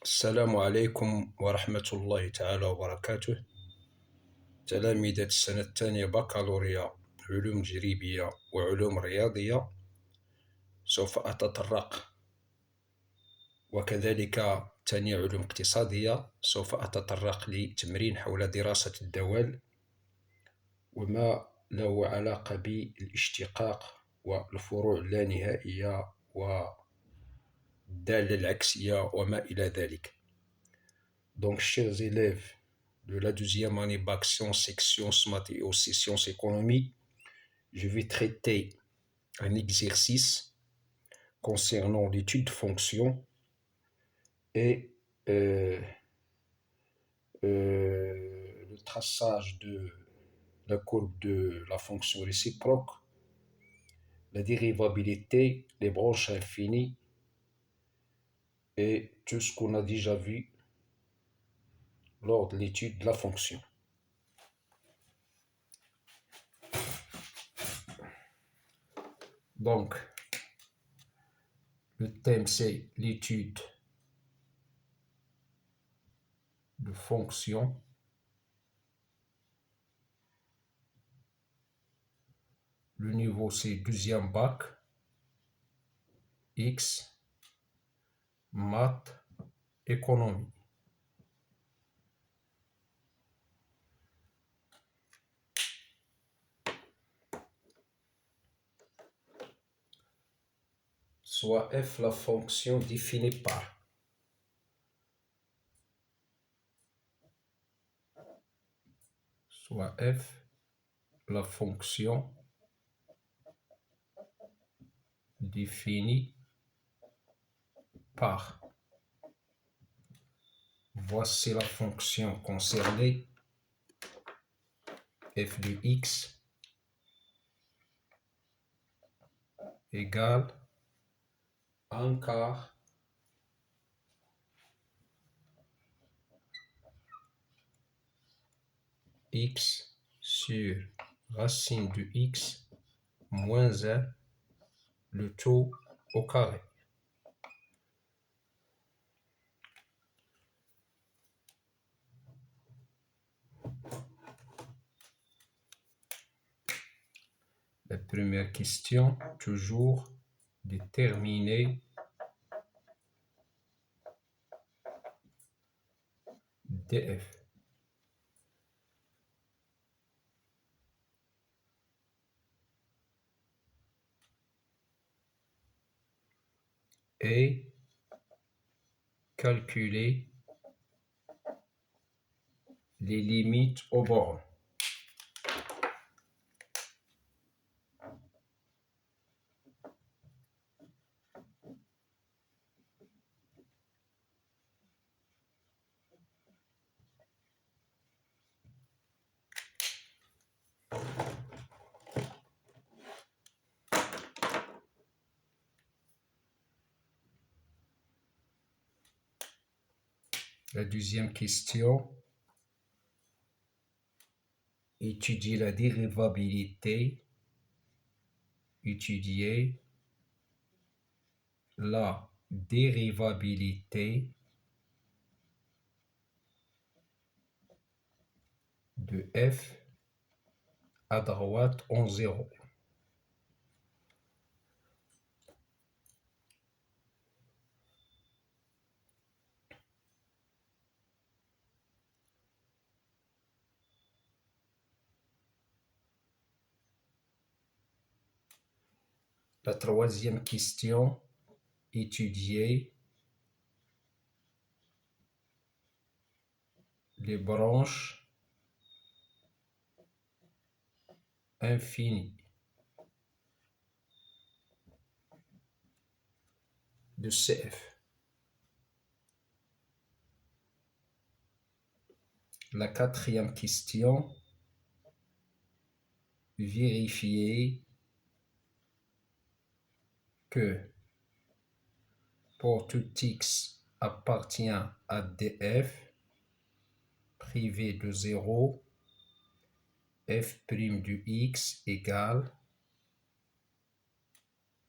السلام عليكم ورحمة الله تعالى وبركاته. تلاميذ السنة الثانية بكالوريا علوم تجريبية وعلوم رياضية، سوف أتطرق، وكذلك ثانية علوم اقتصادية، سوف أتطرق لتمرين حول دراسة الدول وما له علاقة بالاشتقاق والفروع اللانهائية والدالة العكسية وما إلى ذلك. Donc, chers élèves de la deuxième année bac sciences, sciences maths et aussi sciences économie, je vais traiter un exercice concernant l'étude de fonction et le traçage de la courbe de la fonction réciproque, la dérivabilité, les branches infinies et tout ce qu'on a déjà vu lors de l'étude de la fonction. Donc, le thème c'est l'étude de fonction. Le niveau c'est deuxième bac, X, maths, économie. Soit f la fonction définie par la fonction définie par. Voici la fonction concernée, f de x égale 1 quart x sur racine de x moins 1, le tout au carré. La première question, toujours déterminer df. Et calculer les limites aux bornes. La deuxième question, étudier la dérivabilité, étudier la dérivabilité de f à droite en 0. La troisième question, étudier les branches infinies de CF. La quatrième question, vérifier que pour tout x appartient à df privé de 0, f' de x égale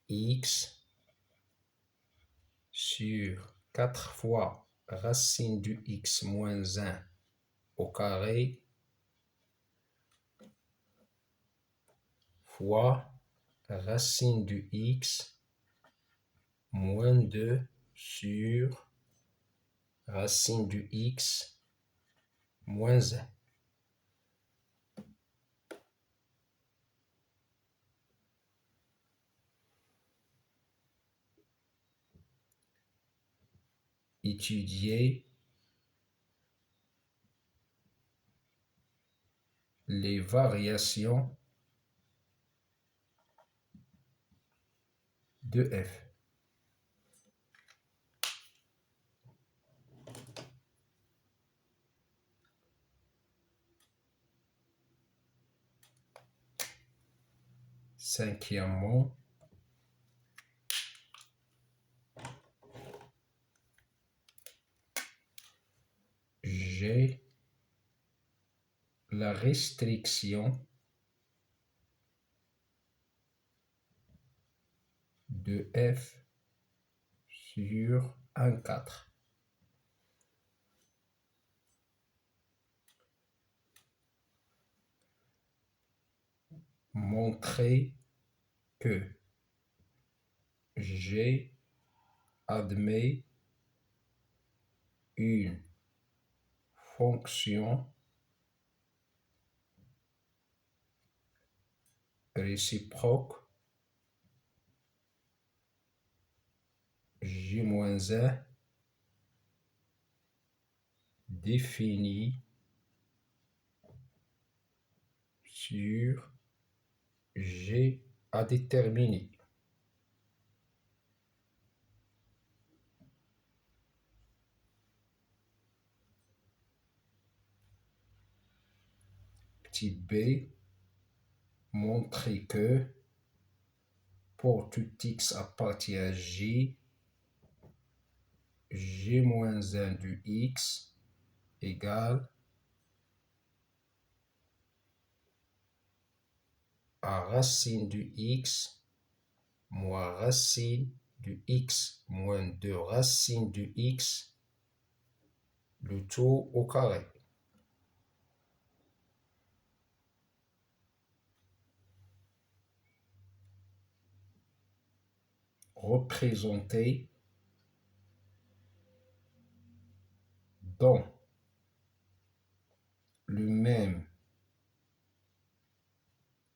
x sur 4 fois racine du x moins 1 au carré fois racine du x moins 2 sur racine du x moins 1. Étudier les variations de f. Cinquièmement, j'ai la restriction de f sur 1,4. Montrer que G admet une fonction réciproque J-1 définie sur G à déterminer. Petit b, montrer que pour tout x appartient à J, J-1 du x égale à racine du x moins racine du x moins 2 racine du x, le tout au carré. Représenter dans le même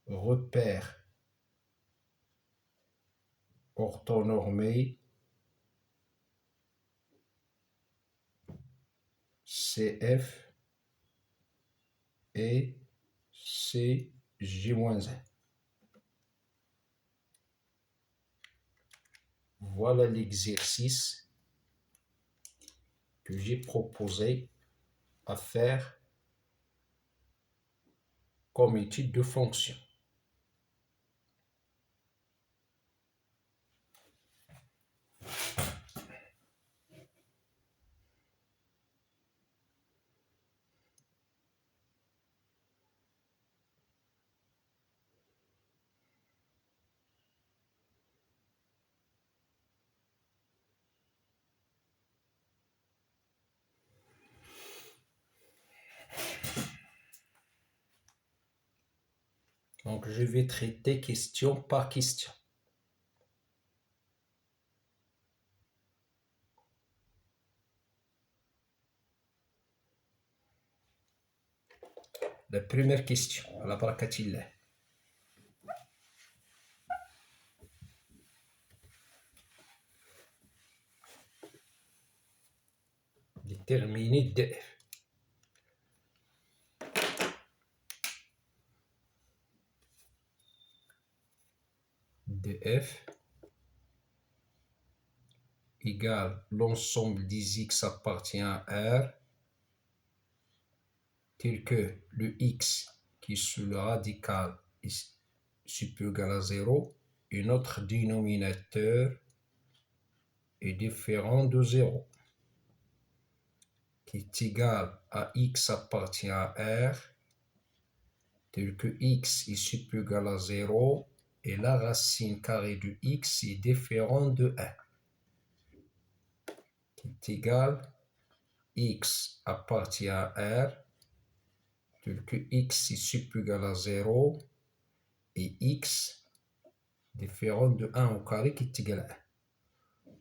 repère orthonormé CF et CJ-1. Voilà l'exercice que j'ai proposé à faire comme étude de fonction. Donc, je vais traiter question par question. La première question, à la barakatillah. Déterminer df. Df égale l'ensemble des x appartient à R, tel que le x qui est sous le radical est supérieur ou égal à 0 et notre dénominateur est différent de 0, qui est égal à x appartient à R, tel que x est supérieur ou égal à 0 et la racine carrée de x est différent de 1, qui est égal x appartient à R, tel que x est supérieur à 0 et x différent de 1 au carré qui est égal à 1.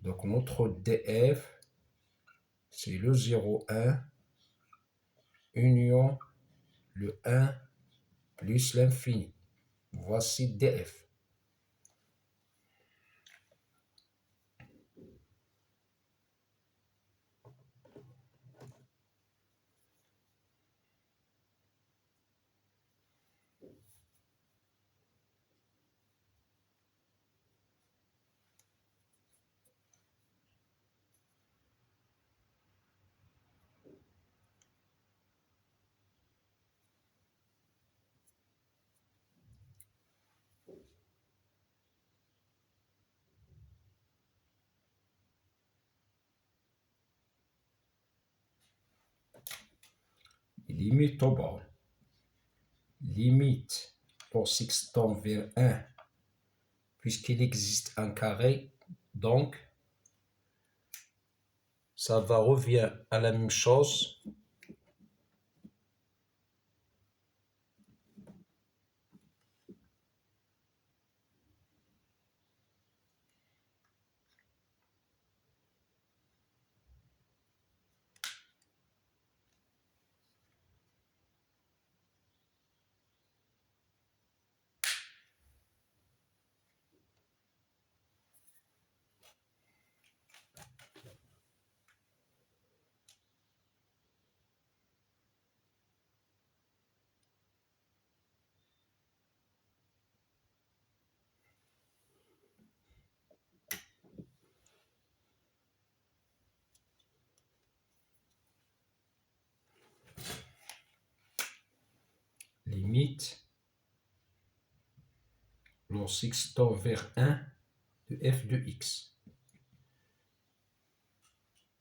Donc notre df, c'est le 0,1 union le 1 plus l'infini. Voici df. Limite au bornes. Limite pour x tend vers 1, puisqu'il existe un carré, donc ça va revient à la même chose. Limite lorsque x tend vers 1 de f de x.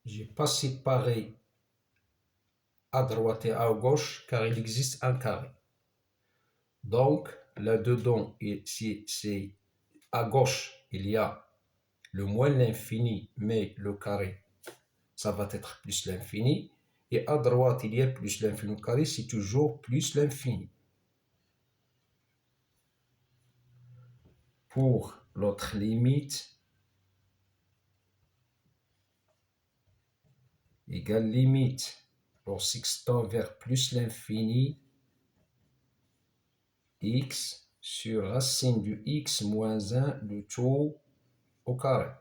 Je n'ai pas séparé à droite et à gauche car il existe un carré. Donc là-dedans, c'est à gauche, il y a le moins l'infini, mais le carré, ça va être plus l'infini. Et à droite, il y a plus l'infini au carré, c'est toujours plus l'infini. Pour l'autre limite, égale limite, lorsque x tend vers plus l'infini, x sur racine du x moins 1 de tout au carré,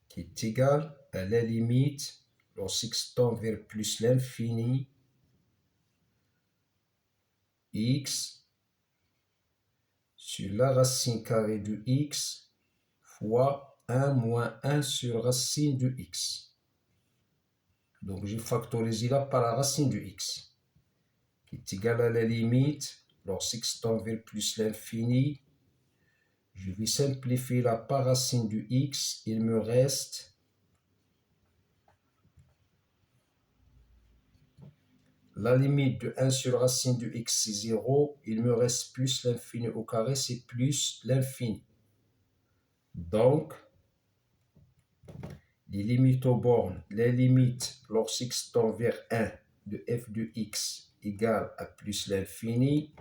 qui est égal à la limite lorsque x tend vers plus l'infini, x sur la racine carrée de x fois 1 moins 1 sur racine de x. Donc j'ai factorisé là par la racine de x, qui est égal à la limite lorsque x tend vers plus l'infini. Je vais simplifier la par racine du x, il me reste la limite de 1 sur racine de x, c'est 0. Il me reste plus l'infini au carré, c'est plus l'infini. Donc, les limites aux bornes, les limites lorsque x tend vers 1 de f de x égale à plus l'infini.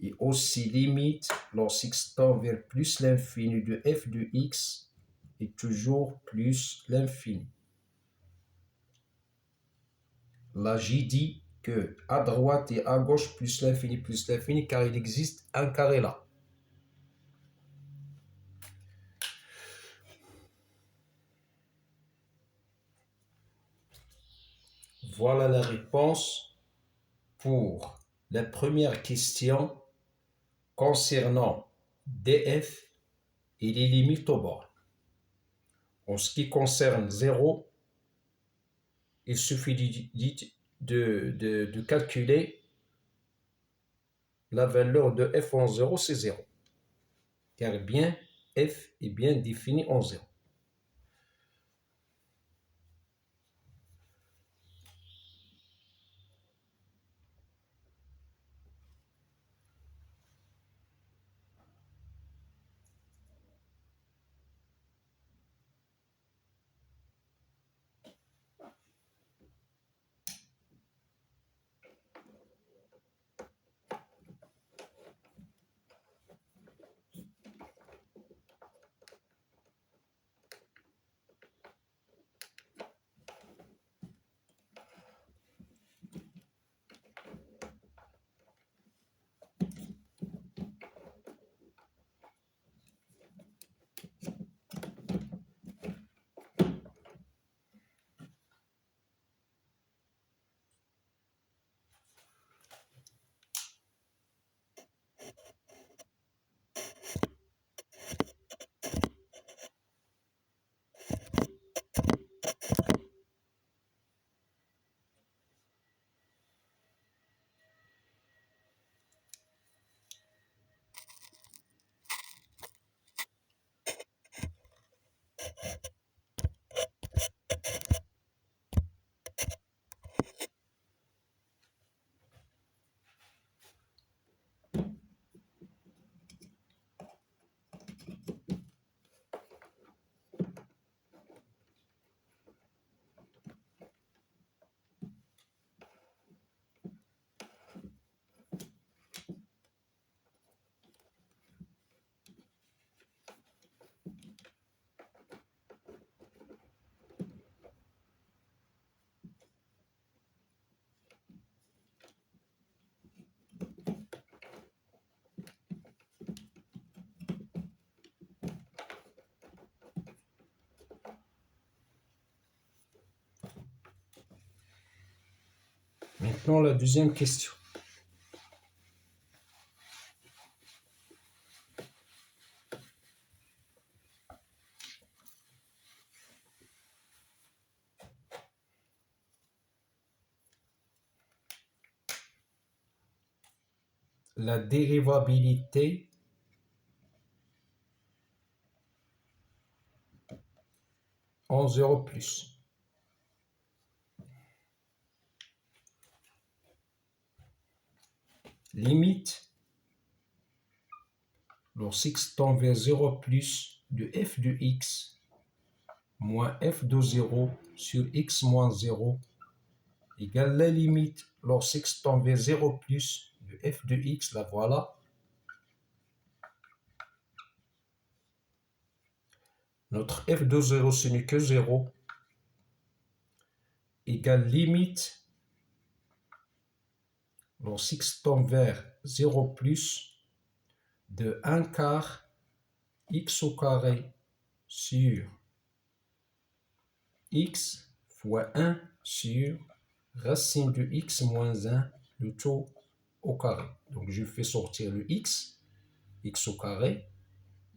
Et aussi limite lorsque x tend vers plus l'infini de f de x est toujours plus l'infini. Là, j'ai dit que à droite et à gauche plus l'infini, car il existe un carré là. Voilà la réponse pour la première question concernant df et les limites aux bornes. En ce qui concerne 0, il suffit de calculer la valeur de f en 0, c'est 0. Car bien, f est bien défini en 0. Maintenant, la deuxième question. La dérivabilité en 0 plus. Limite lorsque tend vers 0 plus de f de x moins f de 0 sur x moins 0 égale la limite lorsque tend vers 0 plus de f de x, la voilà. Notre f de 0, ce n'est que 0, égale limite lorsque tend vers 0 plus de 1 quart x au carré sur x fois 1 sur racine de x moins 1, le tout au carré. Donc je fais sortir le x au carré,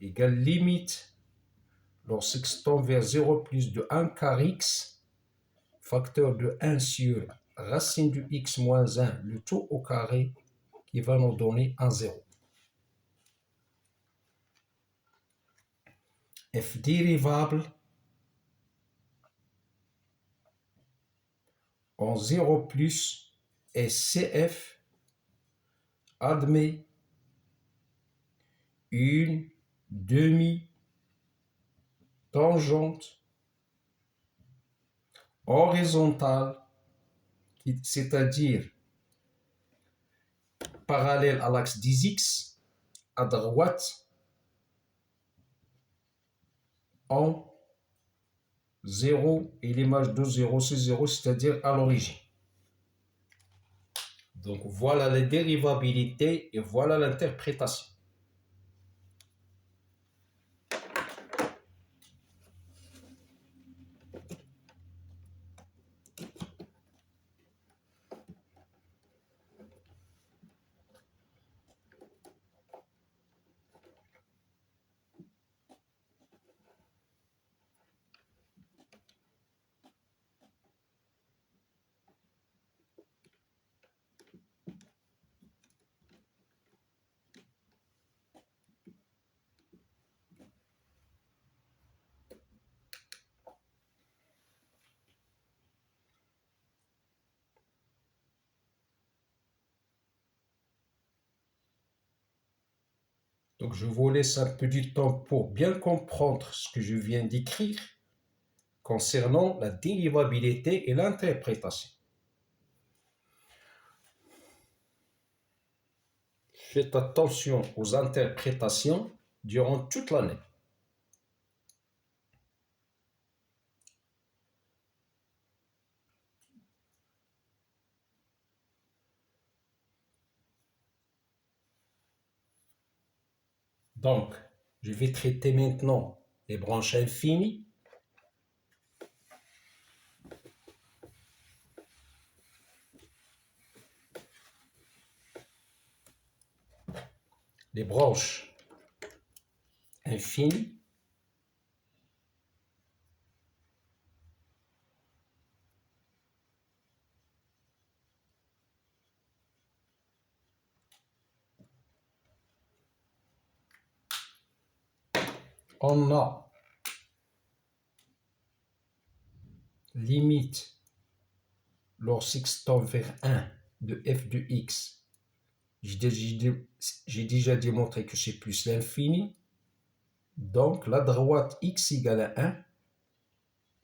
égale limite lorsque tend vers 0 plus de 1 quart x, facteur de 1 sur racine de x moins 1, le tout au carré, qui va nous donner un 0. F dérivable en 0 plus et CF admet une demi-tangente horizontale, c'est-à-dire parallèle à l'axe des x, à droite en 0 et l'image de 0 c'est 0, c'est-à-dire à l'origine. Donc voilà la dérivabilité et voilà l'interprétation. Donc je vous laisse un peu du temps pour bien comprendre ce que je viens d'écrire concernant la dérivabilité et l'interprétation. Faites attention aux interprétations durant toute l'année. Donc, je vais traiter maintenant les branches infinies. Les branches infinies. On a limite lorsque tend vers 1 de f de x. J'ai déjà démontré que c'est plus l'infini. Donc, la droite x égale à 1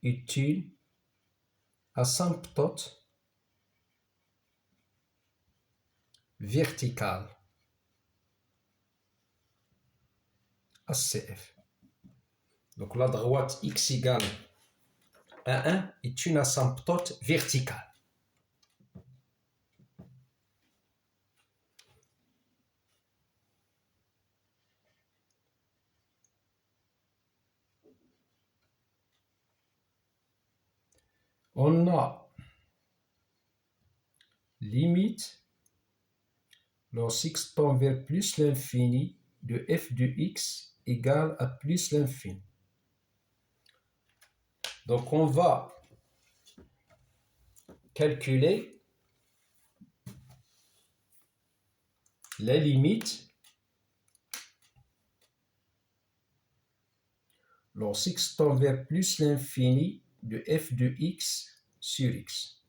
est une asymptote verticale, ACF. Donc, la droite x égale à 1 est une asymptote verticale. On a limite lorsque x tend vers plus l'infini de f de x égale à plus l'infini. Donc, on va calculer la limite lorsque x tend vers plus l'infini de f de x sur x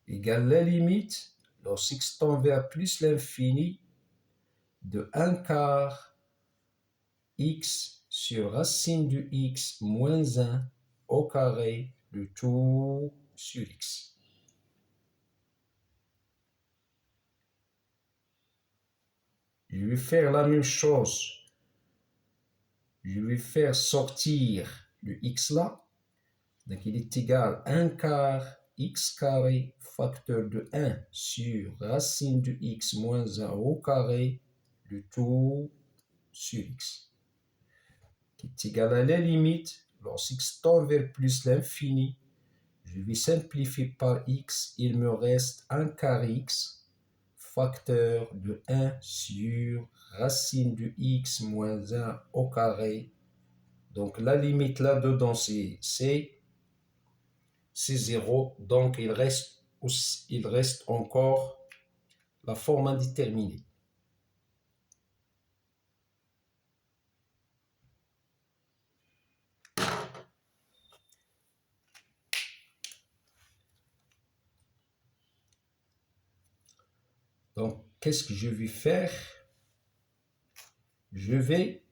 égale la limite lorsque x tend vers plus l'infini de 1 quart x sur racine de x moins 1 au carré de tout sur x. Je vais faire la même chose. Je vais faire sortir le x là. Donc, il est égal à 1 quart x carré facteur de 1 sur racine de x moins 1 au carré de tout sur x. Qui est égal à la limite, lorsque x tend vers plus l'infini, je vais simplifier par x, il me reste 1 quart x facteur de 1 sur racine de x moins 1 au carré. Donc, la limite là-dedans, c'est 0. Donc, il reste encore la forme indéterminée. Donc, qu'est-ce que je vais faire? Je vais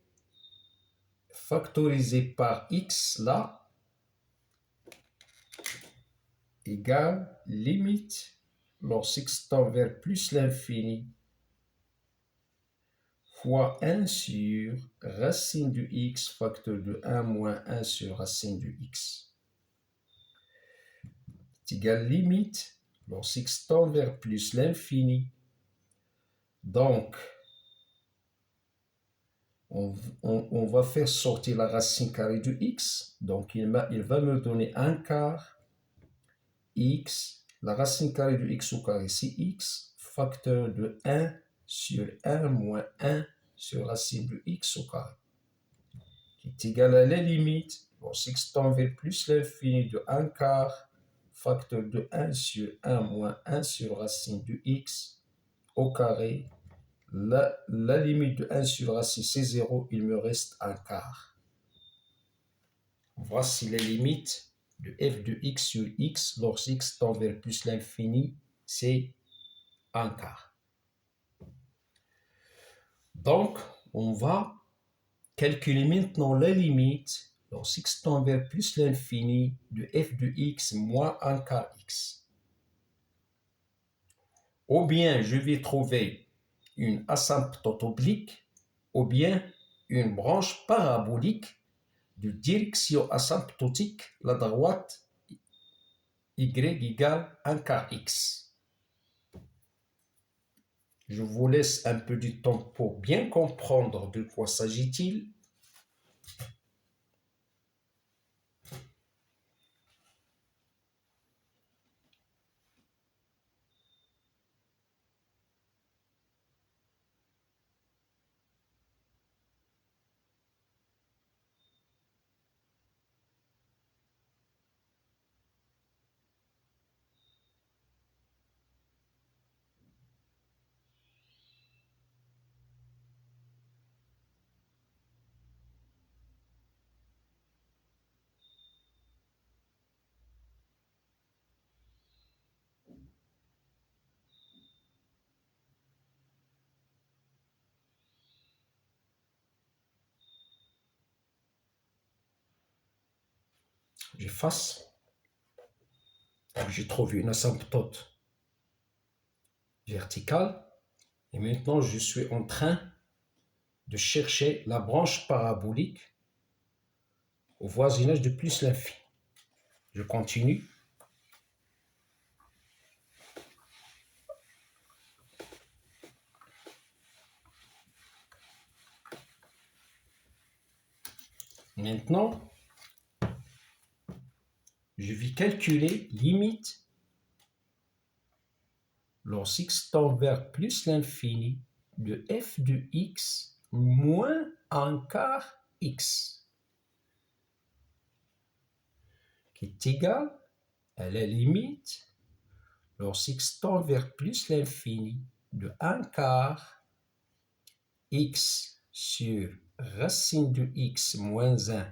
factoriser par x là, égale limite lorsque x tend vers plus l'infini fois 1 sur racine de x facteur de 1 moins 1 sur racine de x. C'est égal limite lorsque x tend vers plus l'infini. Donc, on va faire sortir la racine carrée de x. Donc, il va me donner 1 quart x. La racine carrée de x au carré, c'est x, facteur de 1 sur 1 moins 1 sur racine de x au carré, qui est égal à la limite, lorsque x tend vers plus l'infini de 1 quart, facteur de 1 sur 1 moins 1 sur racine de x au carré. La limite de 1 sur racine, c'est 0, il me reste 1 quart. Voici les limites de f de x sur x lorsque x tend vers plus l'infini, c'est 1 quart. Donc, on va calculer maintenant la limite lorsque x tend vers plus l'infini de f de x moins 1 quart x. Ou bien je vais trouver une asymptote oblique, ou bien une branche parabolique de direction asymptotique, la droite y égale 1 quart x. Je vous laisse un peu du temps pour bien comprendre de quoi s'agit-il. J'efface. J'ai trouvé une asymptote verticale. Et maintenant, je suis en train de chercher la branche parabolique au voisinage de plus l'infini. Je continue. Maintenant, je vais calculer limite lorsque tend vers plus l'infini de f de x moins un quart x, qui est égal à la limite lorsque tend vers plus l'infini de un quart x sur racine de x moins 1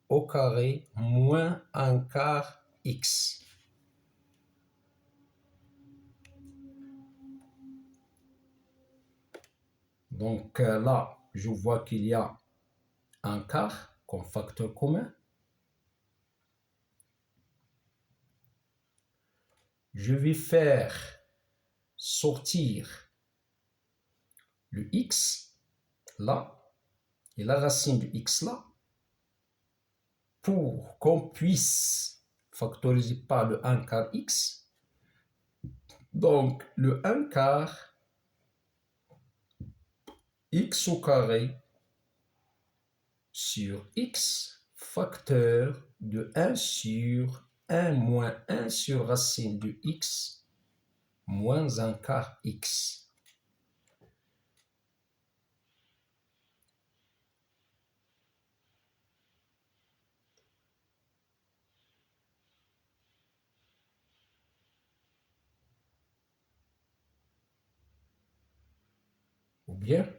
au carré moins un quart x. Donc là, je vois qu'il y a un quart comme facteur commun. Je vais faire sortir le x là et la racine de x là pour qu'on puisse factoriser par le 1 quart x. Donc le 1 quart x au carré sur x facteur de 1 sur 1 moins 1 sur racine de x moins un quart x. Ou bien,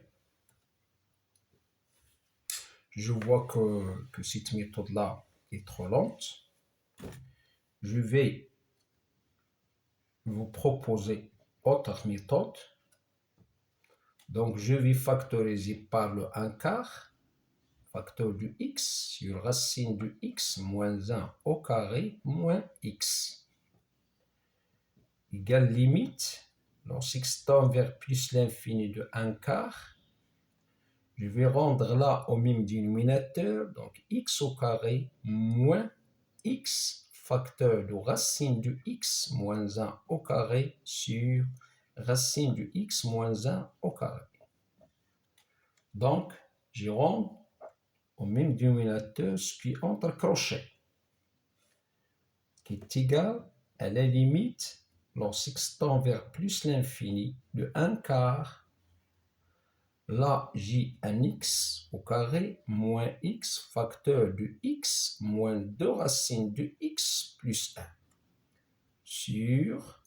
je vois que cette méthode-là est trop lente. Je vais vous proposer autre méthode. Donc, je vais factoriser par le 1 quart, facteur du x sur racine de x moins 1 au carré moins x. Égale limite, lorsque tend vers plus l'infini de 1 quart, je vais rendre là au même dénominateur, donc x au carré moins x facteur de racine de x moins 1 au carré sur racine de x moins 1 au carré. Donc, je rends au même dénominateur ce qui entre crochets, qui est égal à la limite lorsque tend vers plus l'infini de 1 quart. Là, j'ai un x au carré moins x facteur de x moins 2 racines de x plus 1 sur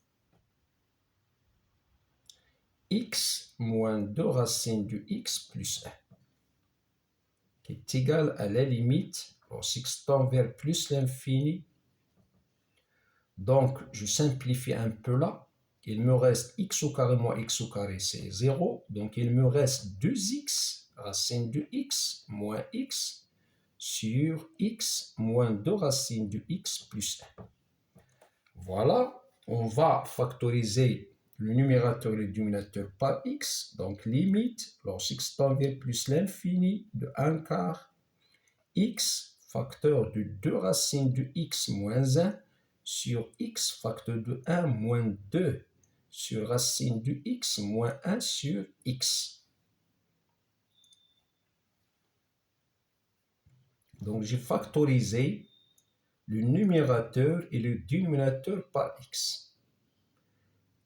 x moins 2 racines de x plus 1 qui est égal à la limite lorsque tend vers plus l'infini. Donc, je simplifie un peu là. Il me reste x au carré moins x au carré, c'est 0. Donc, il me reste 2x, racine de x, moins x, sur x moins 2 racines de x plus 1. Voilà, on va factoriser le numérateur et le dénominateur par x. Donc, limite, lorsque x tend vers plus l'infini de 1 quart, x facteur de 2 racines de x moins 1 sur x facteur de 1 moins 2 sur racine de x moins 1 sur x. Donc, j'ai factorisé le numérateur et le dénominateur par x.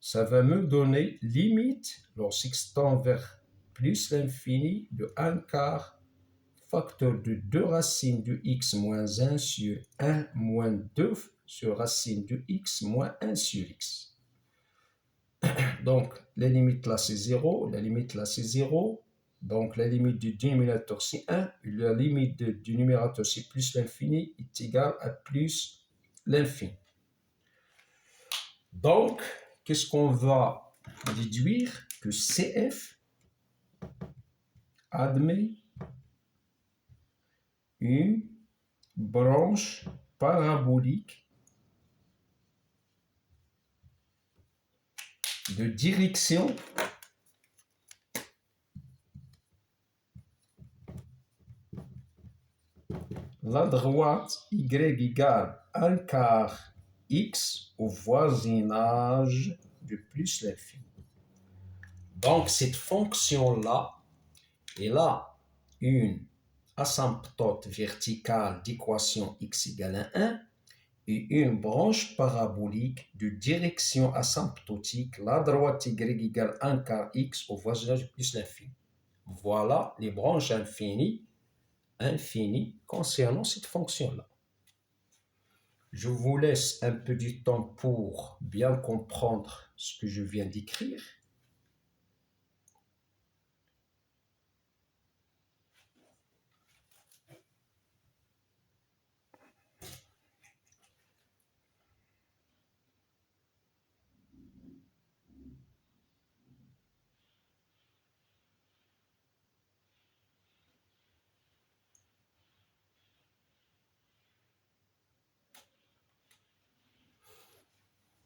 Ça va me donner limite lorsque x tend vers plus l'infini de 1 quart facteur de 2 racines de x moins 1 sur 1 moins 2 sur racine de x moins 1 sur x. Donc, la limite là, c'est 0. La limite là, c'est 0. Donc, la limite du dénominateur, c'est 1. La limite du numérateur, c'est plus l'infini, est égale à plus l'infini. Donc, qu'est-ce qu'on va déduire? Que CF admet une branche parabolique de direction la droite y égale 1 quart x au voisinage de plus l'infini. Donc, cette fonction-là, elle a une asymptote verticale d'équation x égale à 1 et une branche parabolique de direction asymptotique, la droite y égale 1 quart x au voisinage plus l'infini. Voilà les branches infinies concernant cette fonction-là. Je vous laisse un peu du temps pour bien comprendre ce que je viens d'écrire.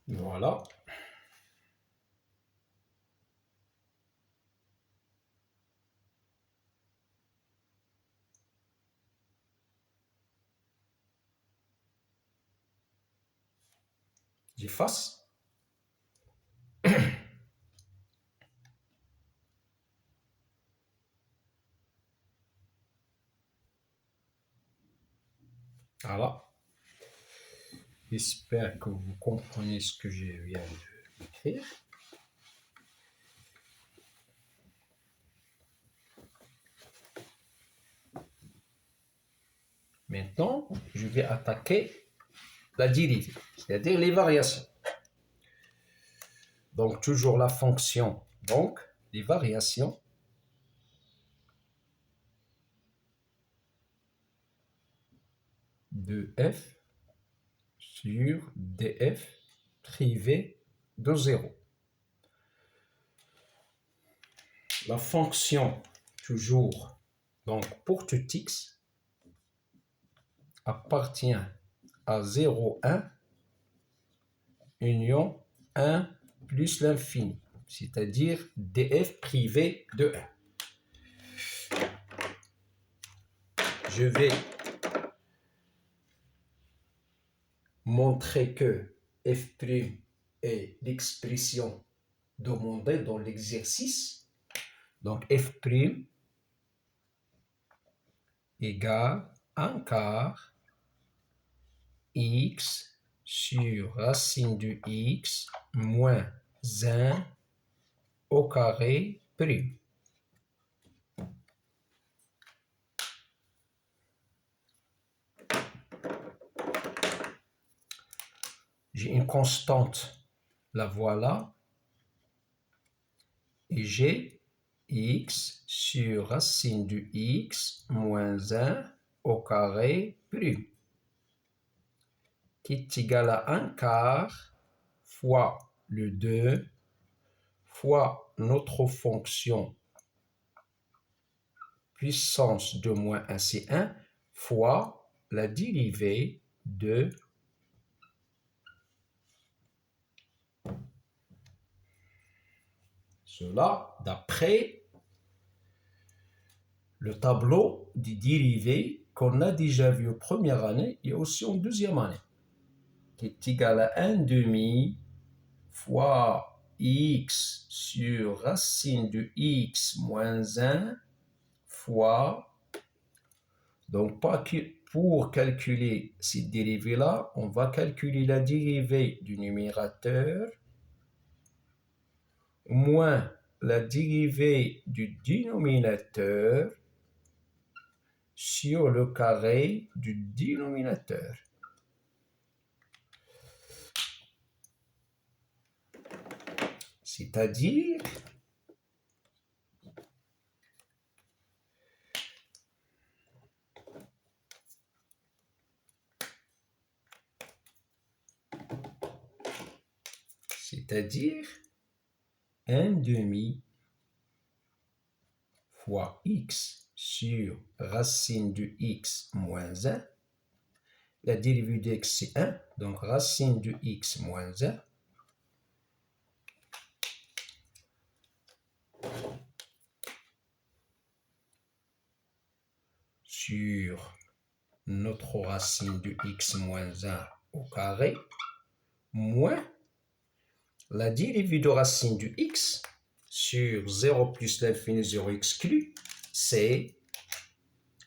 Voilà. J'efface. Voilà. J'espère que vous comprenez ce que je viens d'écrire. Maintenant, je vais attaquer la dérivée, c'est-à-dire les variations. Donc, toujours la fonction, donc les variations de f sur df privé de 0. La fonction, toujours, donc pour tout x, appartient à 0, 1, union 1 plus l'infini, c'est-à-dire df privé de 1. Je vais montrer que f' est l'expression demandée dans l'exercice. Donc f' égale 1 quart x sur racine de x moins 1 au carré prime. J'ai une constante, la voilà, et j'ai x sur racine de x moins 1 au carré prime, qui est égal à 1 quart fois le 2 fois notre fonction puissance de moins 1, c'est 1, fois la dérivée de cela d'après le tableau des dérivées qu'on a déjà vu en première année et aussi en deuxième année, qui est égal à 1 demi fois x sur racine de x moins 1 fois, donc pour calculer cette dérivée-là, on va calculer la dérivée du numérateur moins la dérivée du dénominateur sur le carré du dénominateur. C'est-à-dire c'est-à-dire 1 demi fois x sur racine de x moins 1. La dérivée de x, c'est 1, donc racine de x moins 1. Sur notre racine de x moins 1 au carré, moins la dérivée de racine de x sur 0 plus l'infini 0 exclu, c'est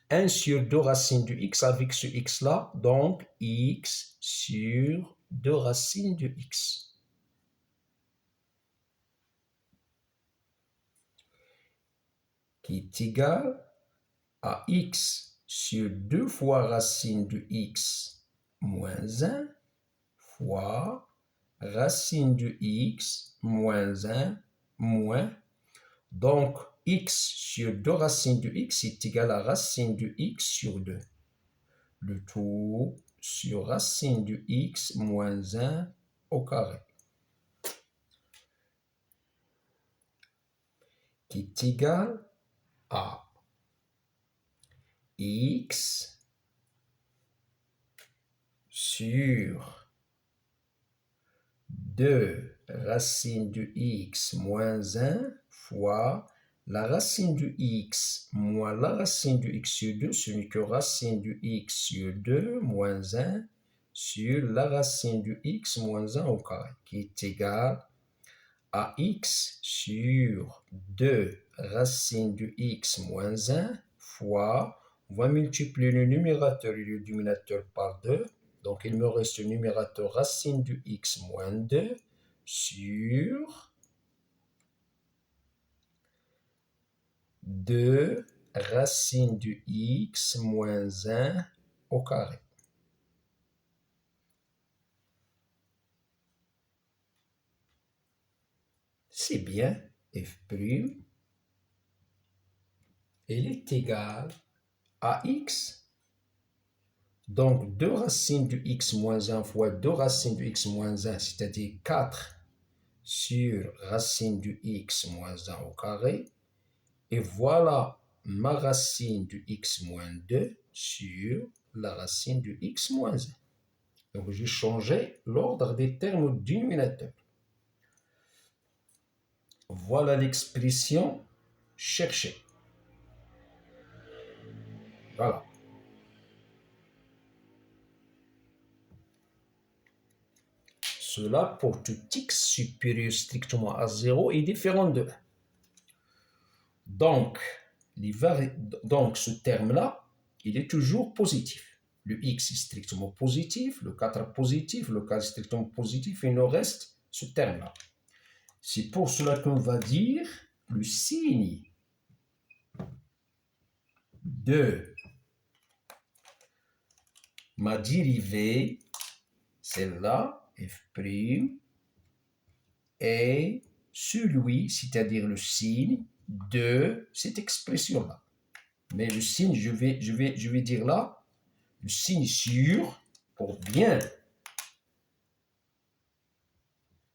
1 sur 2 racines de x avec ce x-là, donc x sur 2 racines de x. Qui est égal à x sur 2 fois racine de x moins 1 fois racine de x moins 1 moins. Donc, x sur 2 racines de x est égal à racine de x sur 2. Le tout sur racine de x moins 1 au carré. Qui est égal à x sur 2 racine de x moins 1 fois la racine de x moins la racine de x sur 2, ce n'est que racine de x sur 2 moins 1 sur la racine de x moins 1 au carré, qui est égal à x sur 2 racine de x moins 1 fois, on va multiplier le numérateur et le dénominateur par 2, donc il me reste le numérateur racine de x moins 2 sur 2 racine de x moins 1 au carré. C'est bien, f', elle est égale à x. Donc, 2 racines de x moins 1 fois 2 racines de x moins 1, c'est-à-dire 4 sur racine de x moins 1 au carré. Et voilà ma racine de x moins 2 sur la racine de x moins 1. Donc, j'ai changé l'ordre des termes du dénominateur. Voilà l'expression cherchée. Voilà. Cela pour tout x supérieur strictement à 0 est différent de 1. Donc, ce terme-là, il est toujours positif. Le x est strictement positif, le 4 est positif, le 4 est strictement positif, il nous reste ce terme-là. C'est pour cela qu'on va dire le signe de ma dérivée, celle-là, f', est celui, c'est-à-dire le signe de cette expression-là. Mais le signe, je vais dire là, le signe sur, pour bien,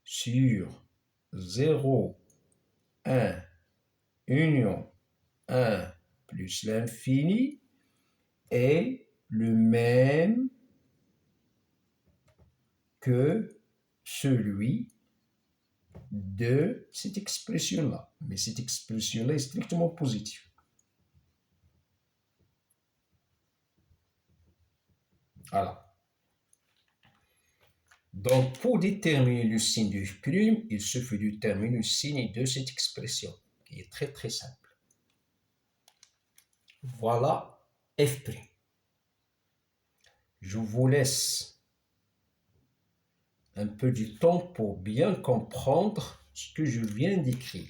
sur 0, 1, union 1 plus l'infini est le même que celui de cette expression-là. Mais cette expression-là est strictement positive. Voilà. Donc, pour déterminer le signe de f', il suffit de déterminer le signe de cette expression, qui est très très simple. Voilà f'. Je vous laisse un peu du temps pour bien comprendre ce que je viens d'écrire.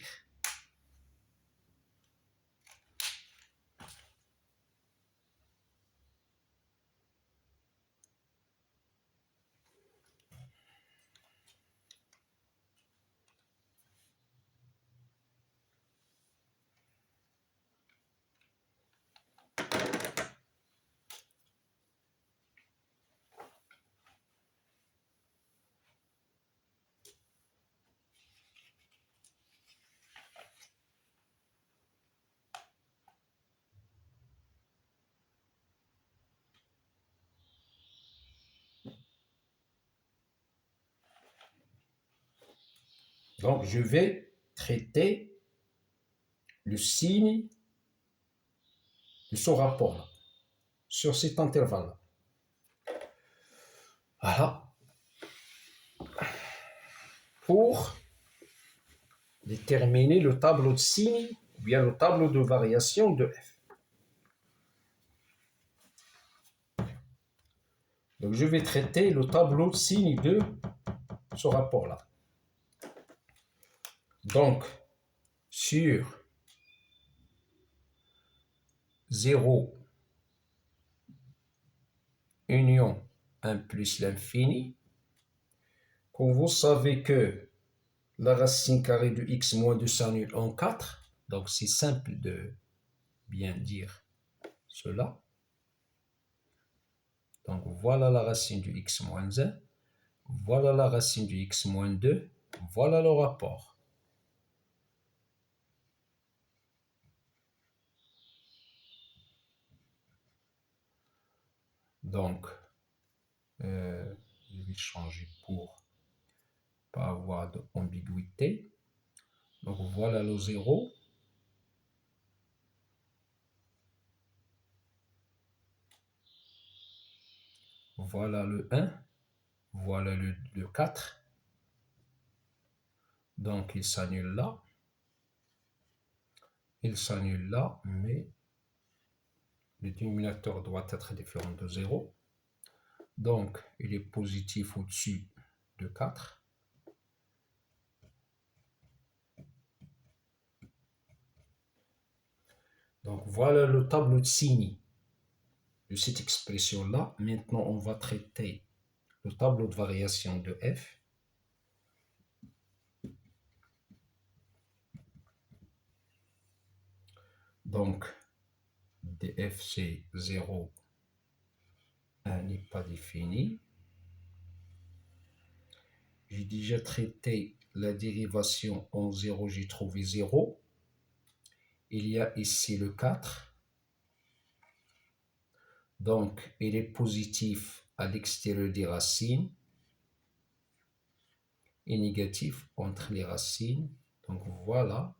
Donc, je vais traiter le signe de ce rapport-là, sur cet intervalle-là. Voilà. Pour déterminer le tableau de signes ou bien le tableau de variation de f. Donc, je vais traiter le tableau de signes de ce rapport-là. Donc, sur 0 union 1 plus l'infini, comme vous savez que la racine carrée de x moins 2 s'annule en 4, donc c'est simple de bien dire cela. Donc voilà la racine du x moins 1, voilà la racine du x moins 2, voilà le rapport. Donc, je vais changer pour pas avoir d'ambiguïté. Donc voilà le 0. Voilà le 1. Voilà le 4. Donc il s'annule là. Il s'annule là, mais le dénominateur doit être différent de 0. Donc il est positif au-dessus de 4. Donc voilà le tableau de signes de cette expression-là. Maintenant, on va traiter le tableau de variation de f. Donc, df c'est 0, 1 n'est pas défini. J'ai déjà traité la dérivation en 0, j'ai trouvé 0. Il y a ici le 4. Donc, il est positif à l'extérieur des racines et négatif entre les racines. Donc, voilà.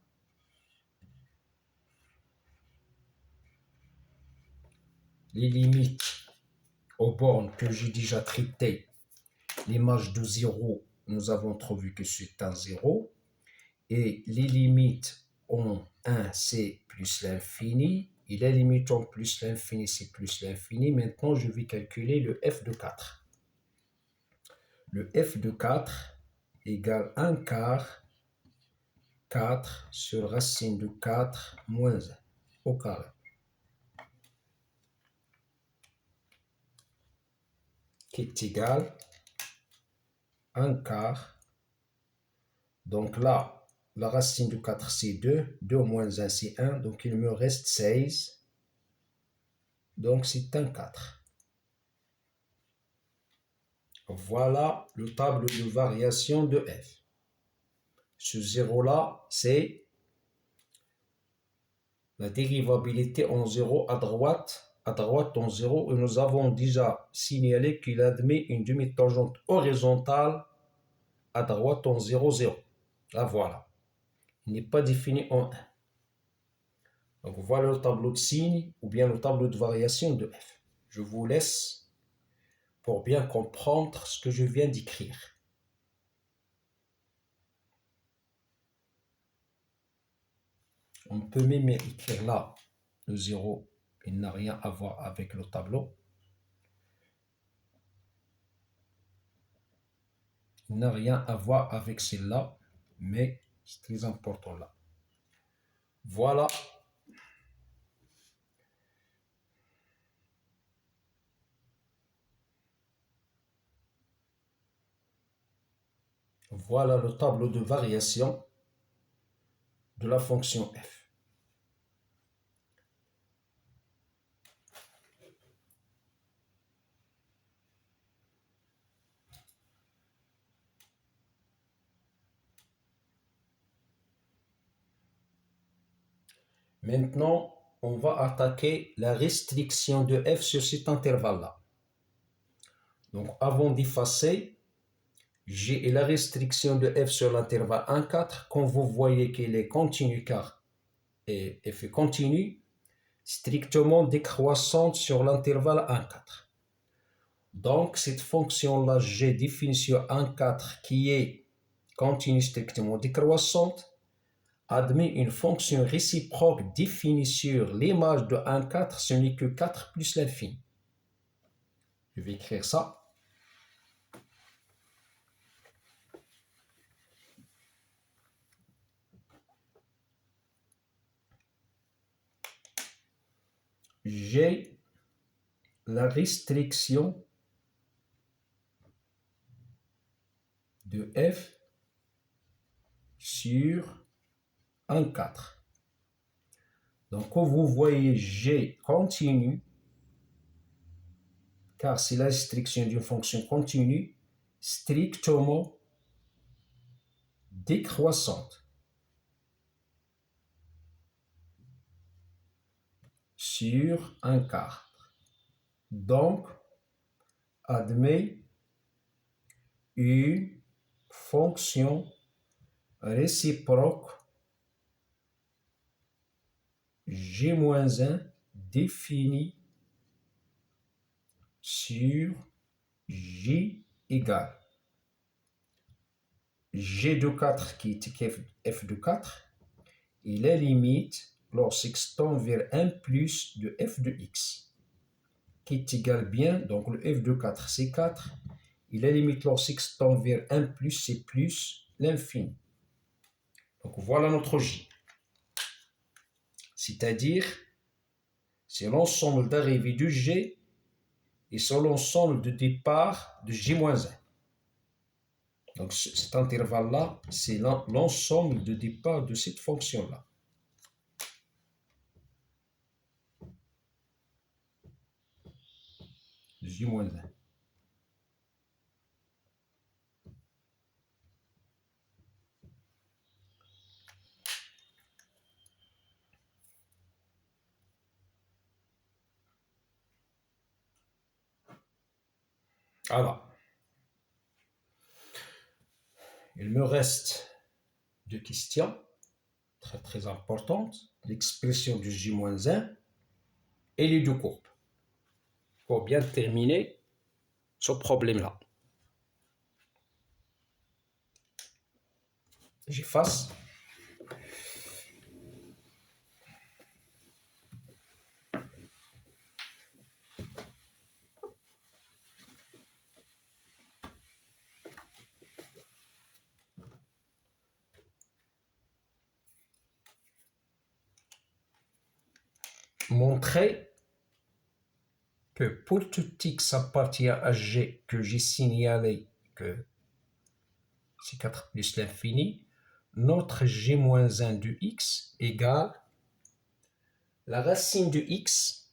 Les limites aux bornes que j'ai déjà traitées, l'image de 0, nous avons trouvé que c'est un 0. Et les limites en 1, c'est plus l'infini. Et la limite en plus l'infini, c'est plus l'infini. Maintenant, je vais calculer le f de 4. Le f de 4 égale 1 quart 4 sur racine de 4 moins 1 au carré. Qui est égal à 1 quart. Donc là, la racine de 4 c'est 2. 2 moins 1 c'est 1. Donc il me reste 16. Donc c'est 1 4. Voilà le tableau de variation de f. Ce 0-là, c'est la dérivabilité en 0 à droite en 0. Et nous avons déjà signalé qu'il admet une demi-tangente horizontale à droite en 0, 0. Là, voilà. Il n'est pas défini en 1. Donc, voilà le tableau de signes ou bien le tableau de variation de f. Je vous laisse pour bien comprendre ce que je viens d'écrire. On peut même écrire là le 0, il n'a rien à voir avec le tableau. Il n'a rien à voir avec celle-là, mais c'est très important là. Voilà. Voilà le tableau de variation de la fonction f. Maintenant, on va attaquer la restriction de f sur cet intervalle-là. Donc, avant d'effacer, j'ai la restriction de f sur l'intervalle 1, 4. Quand vous voyez qu'il est continu, car f est continu, strictement décroissante sur l'intervalle 1, 4. Donc, cette fonction-là, j'ai définie sur 1, 4 qui est continue strictement décroissante, admet une fonction réciproque définie sur l'image de 1, 4, ce n'est que 4 plus l'infini. Je vais écrire ça. J'ai la restriction de f sur 1,4. Donc, quand vous voyez G continue, car c'est la restriction d'une fonction continue strictement décroissante sur 1,4. Donc, admet une fonction réciproque G-1 définie sur J égale G de 4 qui est f de 4 et la limite lorsqu'x tend vers 1 plus de f de x qui est égal bien, donc le f de 4 c'est 4 et la limite lorsqu'x tend vers 1 plus c'est plus l'infini. Donc voilà notre J. C'est-à-dire, c'est l'ensemble d'arrivée de G et c'est l'ensemble de départ de J-1. Donc cet intervalle-là, c'est l'ensemble de départ de cette fonction-là. J-1. Alors, il me reste deux questions très très importantes. L'expression du J-1 et les deux courbes. Pour bien terminer ce problème-là. J'efface. Montrer que pour tout x appartient à G que j'ai signalé que c'est 4 plus l'infini, notre G-1 de x égale la racine de x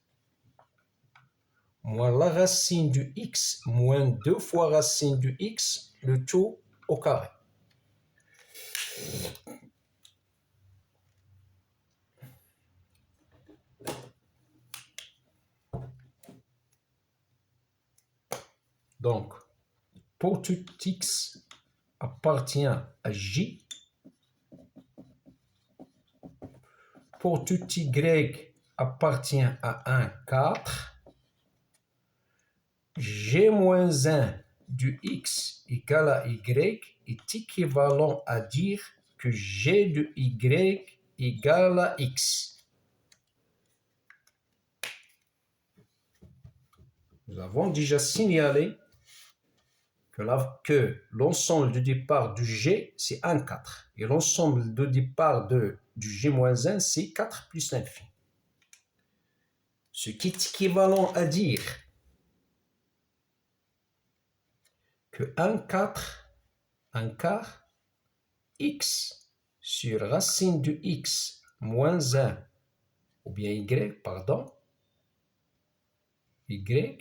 moins la racine de x moins 2 fois racine de x, le tout au carré. Donc, pour tout x appartient à J, pour tout y appartient à 1, 4, G-1 du x égale à y est équivalent à dire que G de y égale à x. Nous avons déjà signalé que l'ensemble de départ du G, c'est 1, 4. Et l'ensemble de départ du G-1, c'est 4 plus l'infini. Ce qui est équivalent à dire que 1 quart x sur racine de x moins 1, ou bien y, pardon, y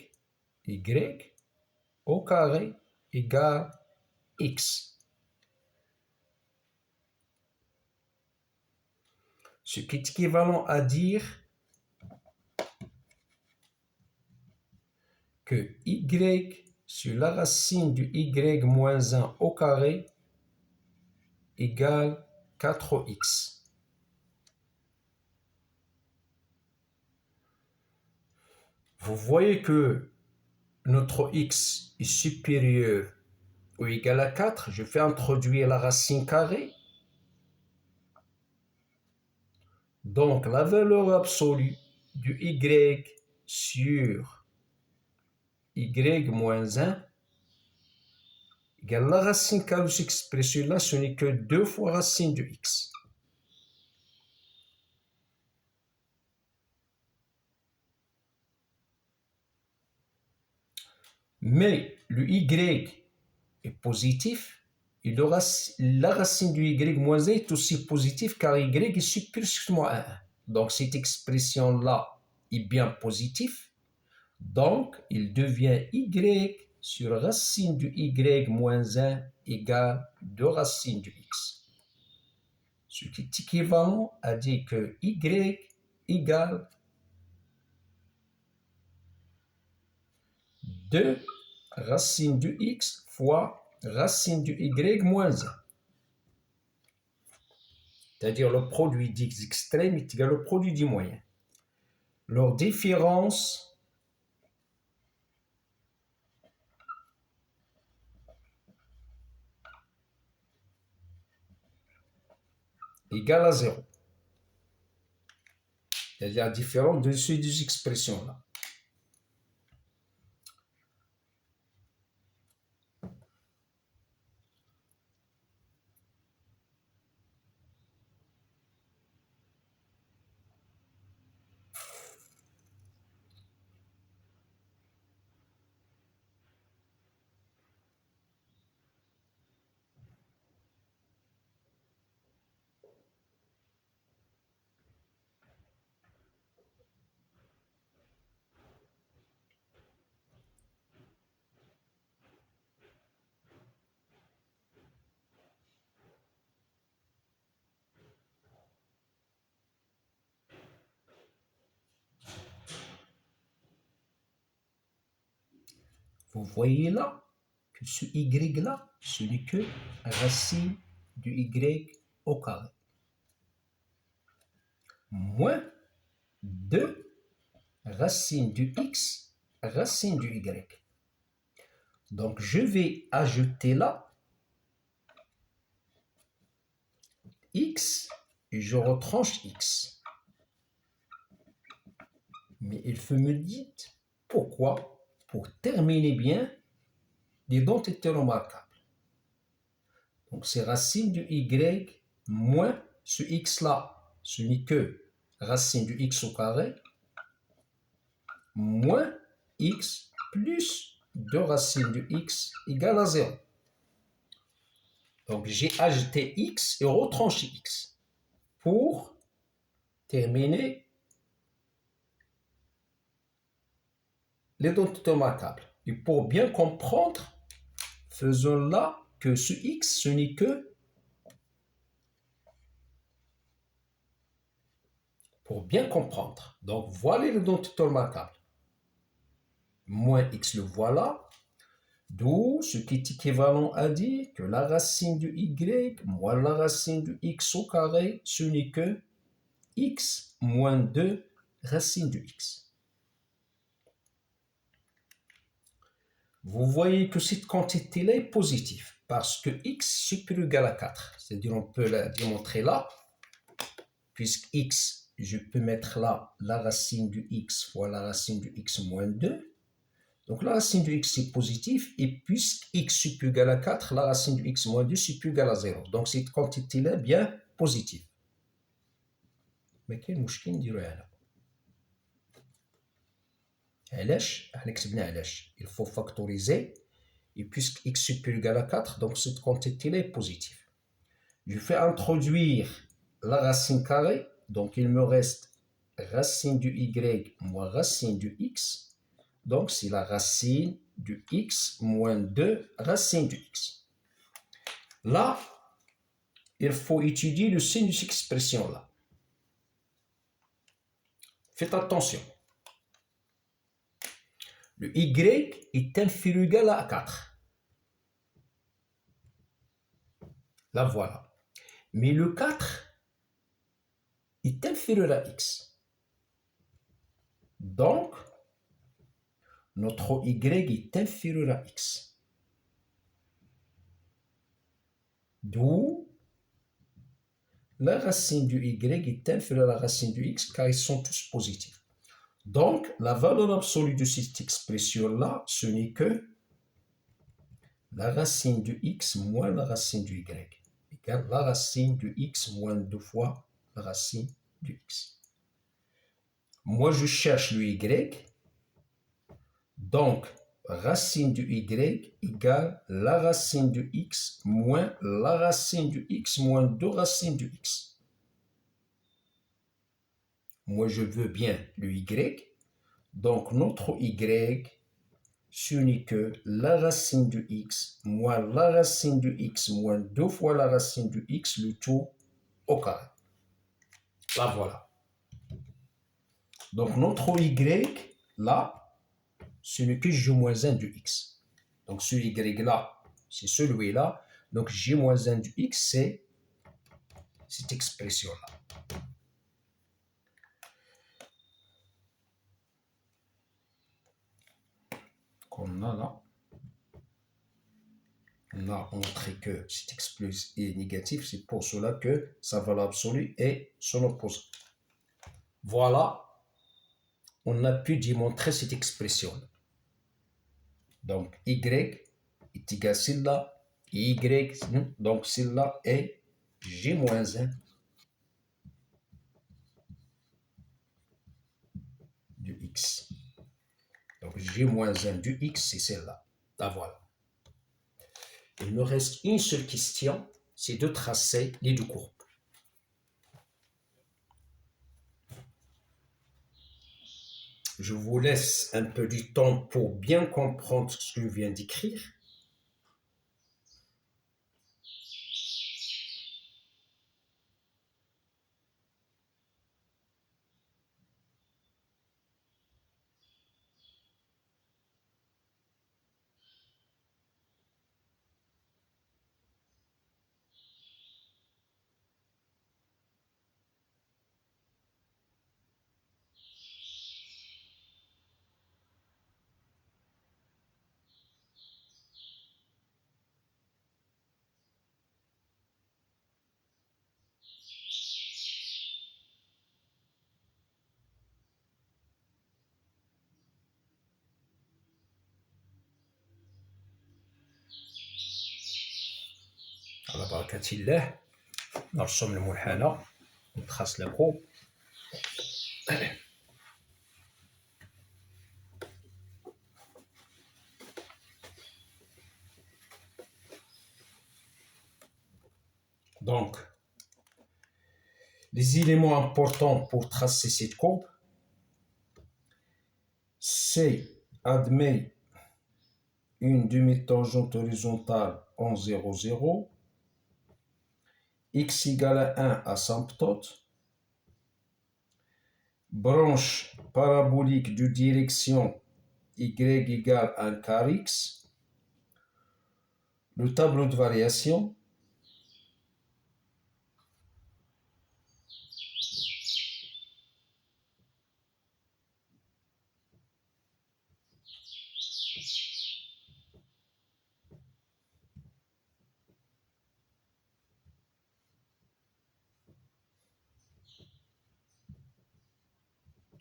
au carré égale x. Ce qui est équivalent à dire que y sur la racine de y moins 1 au carré égale 4x. Vous voyez que notre x est supérieur ou égal à 4. Je fais introduire la racine carrée. Donc, la valeur absolue du y sur y moins 1 égale la racine carrée de cette expression-là, ce n'est que 2 fois racine de x. Mais le y est positif, et la racine du y moins 1 est aussi positive car y est supérieur à 1. Donc cette expression-là est bien positive. Donc, il devient y sur racine du y moins 1 égale 2 racines du x. Ce qui est équivalent à dire que y égale 2 racine du x fois racine du y moins 1. C'est-à-dire le produit d'x extrême est égal au produit du moyen. Leur différence égale à 0. C'est-à-dire la différence de ces deux expressions-là. Vous voyez là que ce y-là, ce n'est que racine du y au carré. Moins 2 racine du x, racine du y. Donc, je vais ajouter là x et je retranche x. Mais il faut me dire pourquoi, pour terminer bien, les identités remarquables. Donc, c'est racine du y moins ce x-là, ce n'est que racine du x au carré, moins x plus 2 racines de x égale à 0. Donc, j'ai ajouté x et retranché x pour terminer les identités remarquables. Et pour bien comprendre, faisons là que ce x, ce n'est que, pour bien comprendre. Donc, voilà les identités remarquables. Moins x, le voilà. D'où ce qui est équivalent à dire que la racine du y moins la racine du x au carré, ce n'est que x moins 2 racine du x. Vous voyez que cette quantité-là est positive parce que x supérieur ou égal à 4. C'est-à-dire on peut la démontrer là, puisque x, je peux mettre là la racine du x fois la racine du x moins 2. Donc la racine du x est positive, et puisque x supérieur ou égal à 4, la racine du x moins 2 supérieur ou égal à 0. Donc cette quantité-là est bien positive. Mais quel مشكل نديروها هنا؟ علاش؟ احنا كتبنا علاش. Il faut factoriser, et puisque x supérieur ou égal à 4, donc cette quantité-là est positive. Je fais introduire la racine carrée, donc il me reste racine du y moins racine du x. Donc, c'est la racine du x moins 2 racine du x. Là, il faut étudier le signe de cette expression-là. Faites attention. Le y est inférieur ou égal à 4. Là, voilà. Mais le 4 est inférieur à x. Donc, notre y est inférieur à x. D'où la racine du y est inférieure à la racine du x car ils sont tous positifs. Donc, la valeur absolue de cette expression-là, ce n'est que la racine de x moins la racine de y égale la racine de x moins 2 fois la racine de x. Moi, je cherche le y, donc racine de y égale la racine de x moins la racine de x moins 2 racines de x. Moi, je veux bien le y, donc notre y, ce n'est que la racine de x moins la racine de x moins 2 fois la racine de x, le tout au carré. Là, voilà. Donc, notre y, là, ce n'est que j moins 1 de x. Donc, ce y-là, c'est celui-là. Donc, j moins 1 de x, c'est cette expression-là. Qu'on a là. On a montré que cette expression est négative. C'est pour cela que sa valeur absolue est son opposé. Voilà. On a pu démontrer cette expression. Donc, y est égal à celle-là, y, donc celle-là est j moins 1 de x. Donc, j moins 1 de x, c'est celle-là. Là, voilà. Il me reste une seule question, c'est de tracer les deux courbes. Je vous laisse un peu du temps pour bien comprendre ce que je viens d'écrire. على بركة الله نرسم المنحنى نتخص la courbe. Donc, les éléments importants pour tracer cette courbe, c'est admet une demi-tangente horizontale en 0, 0, x égale à 1 asymptote, branche parabolique de direction y égale 1 quart x, le tableau de variation,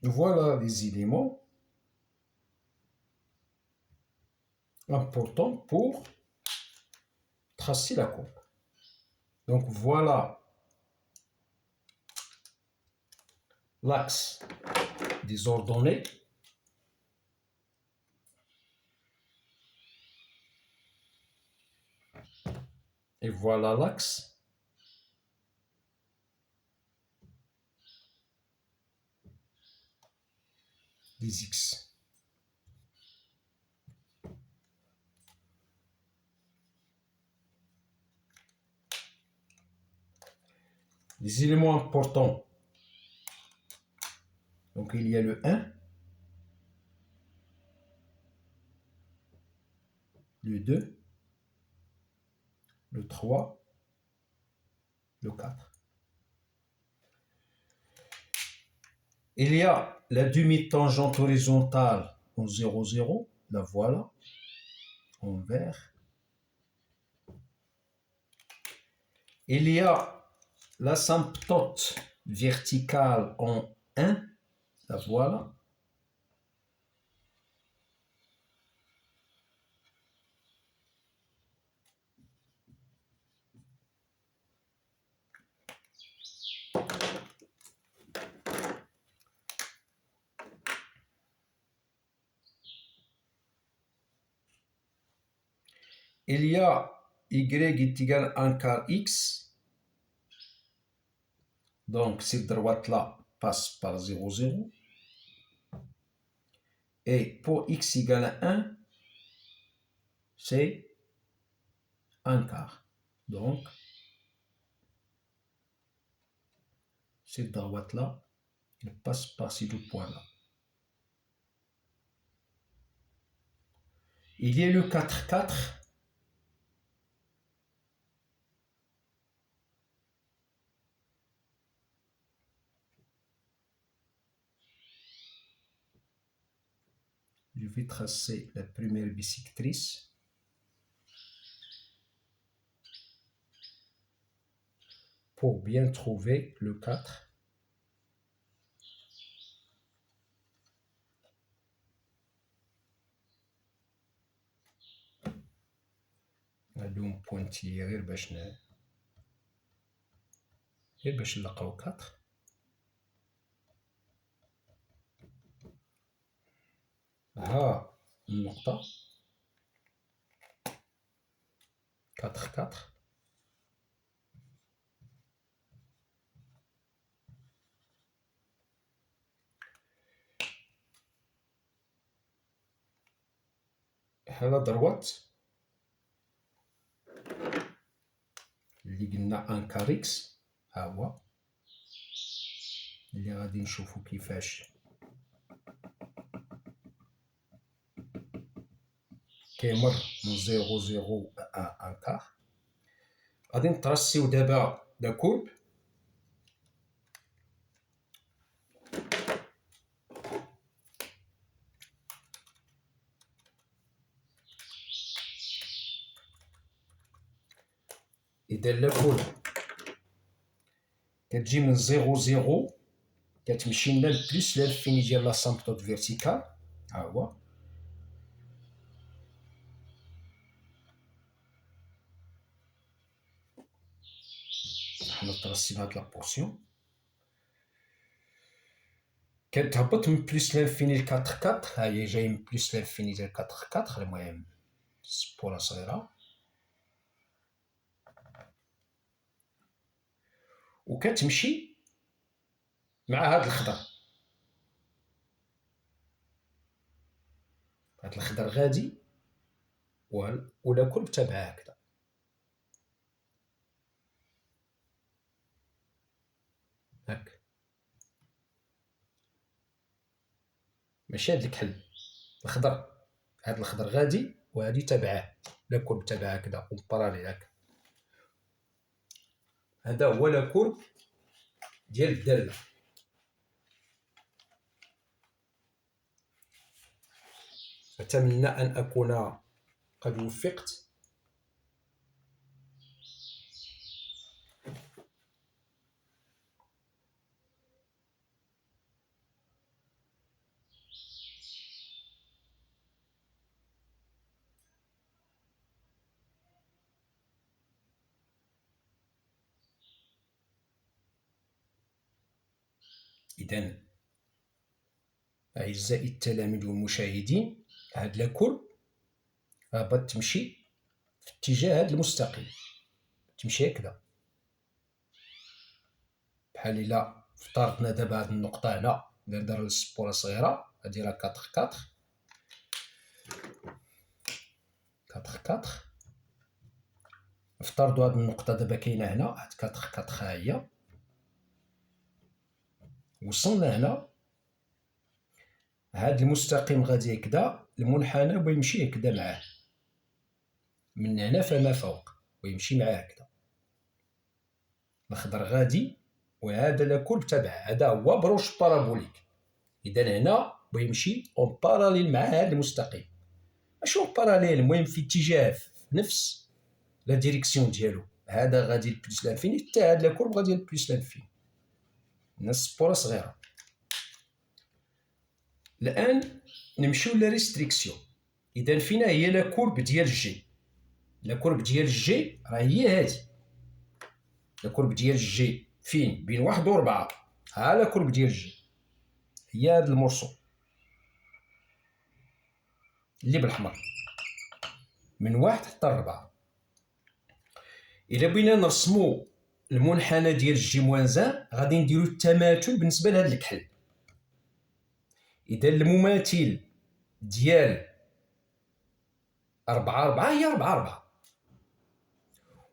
voilà les éléments importants pour tracer la courbe. Donc voilà l'axe des ordonnées. Et voilà l'axe des x. Les éléments importants. Donc il y a le 1, le 2, le 3, le 4. Il y a la demi-tangente horizontale en 0, 0. La voilà en vert. Il y a l'asymptote verticale en 1. La voilà il y a y est égal à 1 quart x. Donc cette droite-là passe par 0, 0. Et pour x égale à 1, c'est 1 quart. Donc, cette droite-là, elle passe par ces deux points-là. Il y a le 4, 4. Je vais tracer la première bisectrice. Pour bien trouver le 4. هادو بوانتي غير باش نلقاو 4. ها النقطة 4 4. هذا دروات اللي قلنا 1 كار اكس، ها هو اللي غادي نشوفو كيفاش كيمر من 0 0 à 1 كار. غادي نترسيو دابا لا كورب. إذا لا كورب كتجي من 0 0 كتمشي لنا البلوس لانفيني ديال لا سامبتوت فيرتيكال، ها هو. حنا ترسينا هاد لابورسيون كتهبط من بلوس لانفيني ل 4 4. ها هي جاي من بلوس لانفيني ديال 4 4. المهم سبوره صغيره وكتمشي مع هاد الخضر. هاد الخضر غادي ولا كورب تابعها هكذا. هاك ماشي هاد الكحل الخضر، هاد الخضر غادي وهادي تابعاه، لا كورب تابعها هكذا وباراليل هكا. هذا هو لا كورب ديال الدالة. أتمنى أن أكون قد وفقت. إذن أعزائي التلاميذ والمشاهدين، هاد لا كورب بغات تمشي في اتجاه هاد المستقيم، تمشي هكذا. بحال إلا افترضنا دابا هاد النقطة هنا ندير سبورة صغيرة نديرها 4 4 4 4. نفترضوا هاد النقطة دابا كاينة هنا، هاد 4 4 ها هي. وصلنا هنا، هاد المستقيم غادي هكذا، المنحنى ويمشي هكذا معاه من هنا فما فوق ويمشي معاه هكذا. الخضر غادي وهذا لا كورب تبعه، هذا هو بروش بارابوليك. إذا هنا ويمشي اون باراليل مع هذا المستقيم، ماشي اون باراليل، المهم في اتجاه في نفس لا ديريكسيون ديالو. هذا غادي لبلوس لانفيني حتى هاد لا كورب غادي لبلوس لانفيني. نفس سبورة صغيرة. الآن نمشيو لريستريكسيون. إذا فينا هي لا كورب ديال جي؟ لا كورب ديال جي راه هي هادي. لا كورب ديال جي فين؟ بين 1 و 4. ها لا كورب ديال جي هي هاد المورسو اللي بالحمر. من 1 حتى 4. إلا بغينا نرسمو المنحنى ديال جي موان زان غادي نديرو التماثل بالنسبة لهاد الكحل. إذا المماثل ديال 4 4 هي 4 4،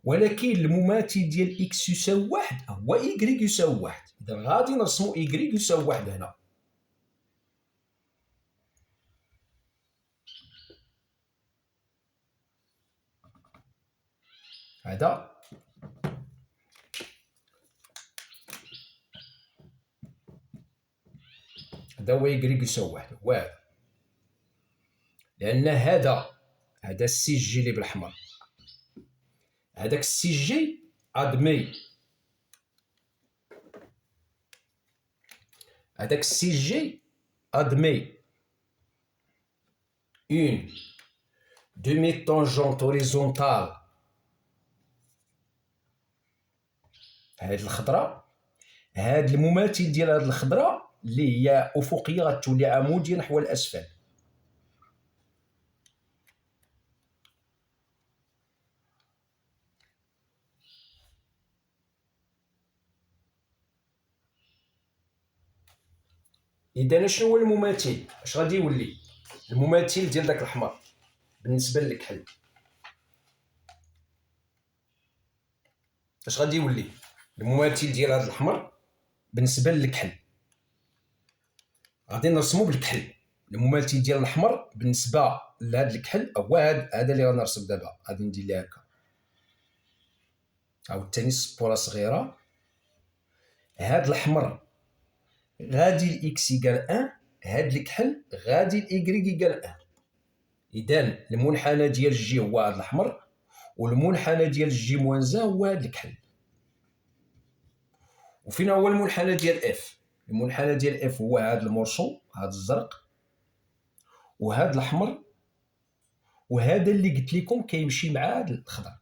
ولكن المماثل ديال إكس يساوي 1 هو إيكغيك يساوي 1. إذا غادي نرسمو إيكغيك يساوي 1 هنا. هذا هو إيكغيك يساوي 1 هو هذا، لأن هذا السي جي اللي بالأحمر، هذاك السي جي أدمي، هذاك السي جي أدمي une demi-tangente horizontale. هاد الخضراء، هاد المماثل ديال هاد الخضراء اللي هي أفقية غتولي عمودية نحو الأسفل. إذا شنو هو المماثل؟ اش غادي يولي المماثل ديال داك الأحمر بالنسبة للكحل؟ اش غادي يولي المماثل ديال هذا الأحمر بالنسبة للكحل؟ غادي نرسمو بالكحل. المماثل ديال الأحمر بالنسبة لهذا الكحل هو هذا اللي غنرسم دابا. غادي ندير ليه هكا، عاوتاني سبورة صغيرة. هذا الأحمر غادي الإكس يقال 1، هذا الكحل غادي الإيكغيك يقال 1. إذا المنحنى ديال جي هو هذا الأحمر، والمنحنى ديال جي موان زان هو هذا الكحل. وفين هو المنحنى ديال اف؟ المنحنى ديال اف هو هذا المورسو، هذا الزرق وهذا الأحمر، وهذا اللي قلت لكم كيمشي مع هذا الخضر.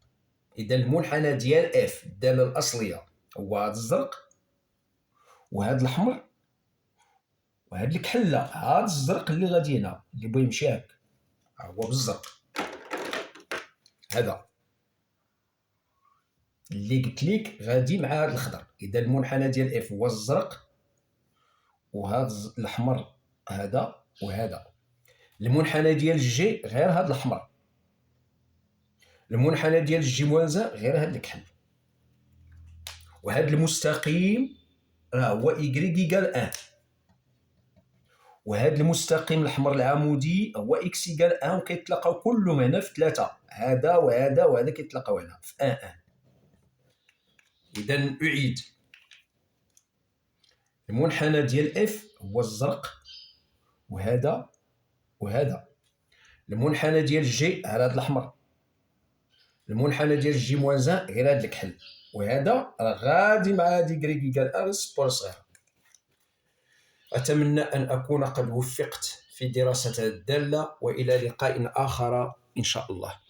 إذا المنحنى ديال اف الدالة الأصلية هو هذا الزرق وهذا الأحمر وهذا الكحل، لا هذا الزرق اللي غادي هنا اللي بغى يمشي هكا هو بالزرق، هذا اللي قلت لك غادي مع هذا الخضر. إذا المنحنى ديال اف هو الزرق وهذا الأحمر هذا وهذا. المنحنى ديال جي غير هذا الأحمر، المنحنى ديال جي موان زان غير هذا الكحل، وهذا المستقيم راه هو إيكغيك يقال 1، وهذا المستقيم الأحمر العمودي هو إكس يقال 1، وكيتلاقاو كلهم هنا في 3. هذا وهذا وهذا كيتلاقاو هنا في 1 1. إذا أعيد، المنحنى ديال اف هو الزرق وهذا وهذا. المنحنى ديال جي على هذا الأحمر، المنحنى ديال جي موان زان غير هذا الكحل، وهذا راه غادي مع هذه إيكغيك يقال 1 سبور صغيرة. أتمنى أن أكون قد وفقت في دراسة الدالة، وإلى لقاء آخر إن شاء الله.